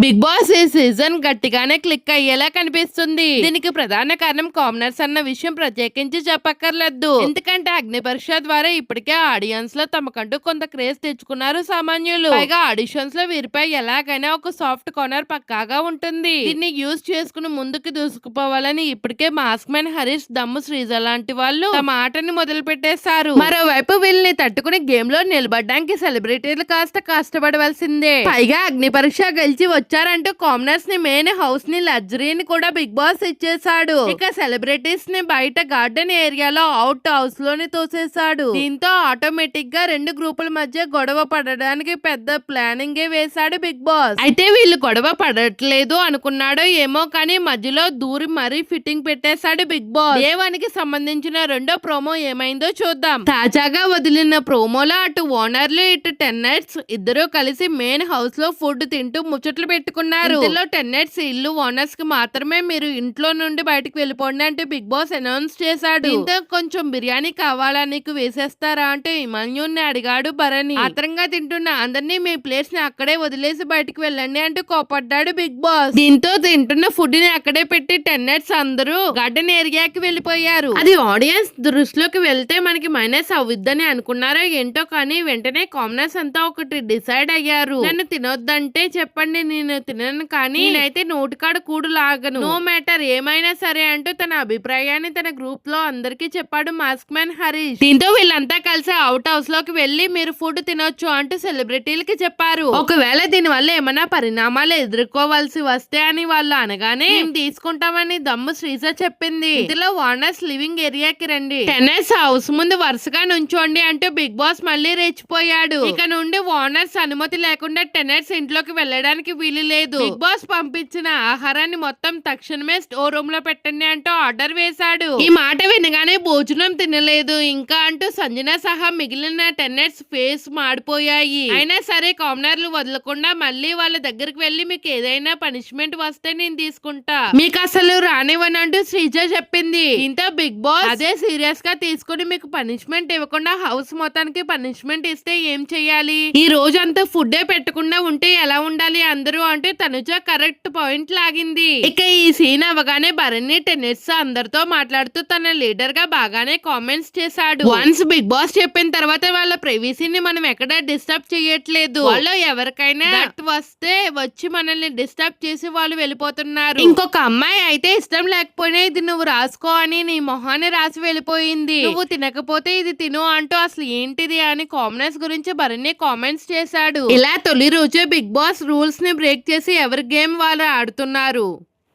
Big boss ఈ season గట్టిగానే click అయ్యేలా కనిపిస్తుంది. దీనికి ప్రధాన కారణం కామనర్స్ అన్న విషయం ప్రత్యేకించి చెప్పక్కర్లేదు. ఎందుకంటే అగ్ని పరీక్ష ద్వారా ఇప్పటికే ఆడియన్స్ లో తమకంటూ కొంత క్రేజ్ తెచ్చుకున్నారు సామాన్యులు. పైగా ఆడిషన్స్ లో వీరిపై ఎలాగైనా ఒక సాఫ్ట్ కార్నర్ పక్కాగా ఉంటుంది. దీన్ని యూజ్ చేసుకుని ముందుకు దూసుకుపోవాలని ఇప్పటికే మాస్క్ మ్యాన్ హరీష్, దమ్ము శ్రీజ లాంటి వాళ్ళు తమ ఆటని మొదలు పెట్టేశారు. మరోవైపు వీళ్ళని తట్టుకుని గేమ్ లో నిలబడడానికి సెలబ్రిటీలు కాస్త కష్టపడవలసిందే. పైగా అగ్ని పరీక్ష గెలిచి వచ్చారంటూ కామనర్స్ ని మెయిన్ హౌస్ ని లగ్జరీని కూడా బిగ్ బాస్ ఇచ్చేసాడు. ఇక సెలబ్రిటీస్ ని బయట గార్డెన్ ఏరియాలో అవుట్ హౌస్ లోని తోసేశాడు. దీంతో ఆటోమేటిక్ గా రెండు గ్రూపుల మధ్య గొడవ పడడానికి పెద్ద ప్లానింగ్ వేశాడు బిగ్ బాస్. అయితే వీళ్ళు గొడవ పడట్లేదు అనుకున్నాడో ఏమో కానీ మధ్యలో దూరి మరీ ఫిట్టింగ్ పెట్టేశాడు బిగ్ బాస్. దేవానికి సంబంధించిన రెండో ప్రోమో ఏమైందో చూద్దాం. తాజాగా వదిలిన ప్రోమోలో అటు ఓనర్లు ఇటు టెన్నెట్స్ ఇద్దరు కలిసి మెయిన్ హౌస్ లో ఫుడ్ తింటూ ముచ్చట్లు పెట్టుకున్నారు. ఇందులో టెన్నెట్స్ ఇల్లు ఓనర్స్ కి మాత్రమే మీరు ఇంట్లో నుండి బయటకు వెళ్ళిపోండి అంటూ బిగ్ బాస్ అనౌన్స్ చేశాడు. దీంతో కొంచెం బిర్యానీ కావాలా నీకు వేసేస్తారా అంటూ ఇమాన్యుని అడిగాడు భరణి. ఆత్రంగా తింటున్న అందరినీ మీ ప్లేట్స్ ని అక్కడే వదిలేసి బయటకు వెళ్ళండి అంటూ కోపడ్డాడు బిగ్ బాస్. దీంతో తింటున్న ఫుడ్ ని అక్కడే పెట్టి టెన్నెట్స్ అందరూ గార్డెన్ ఏరియాకి వెళ్ళిపోయారు. అది ఆడియన్స్ దృష్టిలోకి వెళ్తే మనకి మైనస్ అవుద్దని అనుకున్నారో ఏంటో కానీ వెంటనే కామనర్స్ అంతా ఒకటి డిసైడ్ అయ్యారు. నన్ను తినొద్దంటే చెప్పండి, నేను తినను, కానీ నేనైతే నోటికాడ కూడు లాగను, నో మ్యాటర్ ఏమైనా సరే అంటూ తన అభిప్రాయాన్ని తన గ్రూప్ లో అందరికీ చెప్పాడు మాస్క్ మ్యాన్ హరీష్. దీంతో వీళ్ళంతా కలిసి అవుట్ హౌస్ లోకి వెళ్లి మీరు ఫుడ్ తినొచ్చు అంటూ సెలబ్రిటీలకి చెప్పారు. ఒకవేళ దీని వల్ల ఏమైనా పరిణామాలు ఎదుర్కోవాల్సి వస్తే అని వాళ్ళు అనగానే మేము తీసుకుంటామని దమ్ము శ్రీజ చెప్పింది. ఇందులో వార్నర్స్ లివింగ్ ఏరియాకి రండి, టెన్నెస్ హౌస్ ముందు వరుసగా నుంచోండి అంటూ బిగ్ బాస్ మళ్ళీ రెచ్చిపోయాడు. ఇక నుండి వార్నర్స్ అనుమతి లేకుండా టెన్నెట్స్ ఇంట్లోకి వెళ్ళడానికి వీలు లేదు. బిగ్ బాస్ పంపించిన ఆహారాన్ని మొత్తం తక్షణమే స్టోర్ రూమ్ లో పెట్టండి అంటూ ఆర్డర్ వేశాడు. ఈ మాట వినగానే భోజనం తినలేదు ఇంకా అంటూ సంజన సహా మిగిలిన టెన్నెట్స్ ఫేస్ మాడిపోయాయి. అయినా సరే కామనర్లు వదలకుండా మళ్ళీ వాళ్ళ దగ్గరికి వెళ్లి మీకు ఏదైనా పనిష్మెంట్ వస్తే నేను తీసుకుంటా, మీకు అసలు రానివ్వనంటూ శ్రీజ చెప్పింది. దీంతో బిగ్ బాస్ అదే సీరియస్ గా తీసుకుని మీకు పనిష్మెంట్ ఇవ్వకుండా హౌస్ మొత్తానికి పనిష్మెంట్ ఇస్తే ఏం చెయ్యాలి, ఈ రోజంతా ఫుడ్డే పెట్టకుండా ఉంటే ఎలా ఉండాలి అందరూ అంటే తనుజ కరెక్ట్ పాయింట్ లాగింది. ఇక ఈ సీన్ అవగానే భరణి టెన్నెట్స్ అందరితో మాట్లాడుతూ తన లీడర్ గా బాగానే కామెంట్స్ చేశాడు. వన్స్ బిగ్ బాస్ చెప్పిన తర్వాత వాళ్ళ ప్రైవసీని మనం ఎక్కడ డిస్టర్బ్ చేయట్లేదు, వాళ్ళు ఎవరికైనా వస్తే వచ్చి మనల్ని డిస్టర్బ్ చేసి వాళ్ళు వెళ్ళిపోతున్నారు. ఇంకొక అమ్మాయి అయితే ఇష్టం లేకపోయినా ఇది నువ్వు రాసుకో అని నీ మొహాన్ని రాసి వెళ్ళిపోయింది, నువ్వు తినకపోతే ఇది తిను అంటూ అసలు ఏంటిది అని కామనర్స్ గురించి భరణి కామెంట్స్ చేశాడు. ఇలా తొలి రోజే బిగ్ బాస్ రూల్స్ ని బ్రేక్ చేసి ఎవరి గేమ్ వాళ్ళు ఆడుతున్నారు.